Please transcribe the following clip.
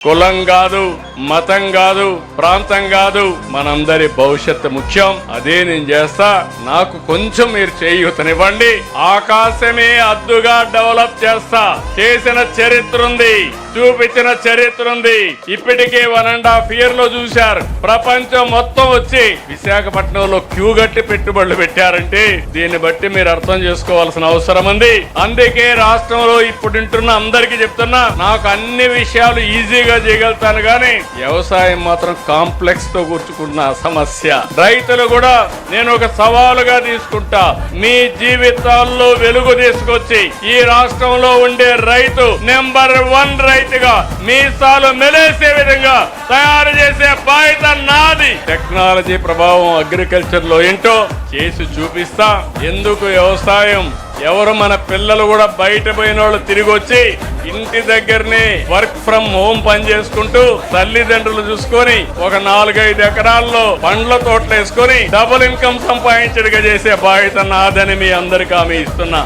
కులం కాదు, మతం కాదు, ప్రాంతం కాదు, మనందరి భవిష్యత్తు ముఖ్యం. అదే నేను చేస్తా. నాకు కొంచెం మీరు చేయూతనివ్వండి. ఆకాశమే అద్దుగా డెవలప్ చేస్తా. చేసిన చరిత్ర ఉంది, చూపించిన చరిత్ర ఉంది. ఇప్పటికే 1.5 years లో చూశారు. ప్రపంచం మొత్తం వచ్చి విశాఖపట్నంలో క్యూ గట్టి పెట్టుబడులు పెట్టారంటే దీన్ని బట్టి మీరు అర్థం చేసుకోవాల్సిన అవసరం ఉంది. అందుకే రాష్ట్రంలో ఇప్పుడు వింటున్న అందరికీ చెప్తున్నా, నాకు అన్ని విషయాలు ఈజీగా చేయగలుగుతాను కానీ వ్యవసాయం మాత్రం కాంప్లెక్స్ తో కూర్చుకున్న సమస్య. రైతులు కూడా నేను ఒక సవాలుగా తీసుకుంటా. మీ జీవితాల్లో వెలుగు తీసుకొచ్చి ఈ రాష్ట్రంలో ఉండే రైతు నెంబర్ 1 రైతుగా మీసాలు మెలేసే విధంగా తయారు చేసే బాధ్యత నాది. టెక్నాలజీ ప్రభావం అగ్రికల్చర్ లో ఏంటో చేసి చూపిస్తా. ఎందుకు వ్యవసాయం? ఎవరు మన పిల్లలు కూడా బయట పోయిన వాళ్ళు తిరిగి వచ్చి ఇంటి దగ్గరనే వర్క్ ఫ్రమ్ హోమ్ పని చేసుకుంటూ తల్లిదండ్రులు చూసుకొని ఒక 4-5 ఎకరాల్లో పండ్ల తోటలు వేసుకొని డబుల్ ఇన్కమ్ సంపాదించడిగా చేసే బాధ్యత నాదని మీ అందరికీ హామీ ఇస్తున్నా.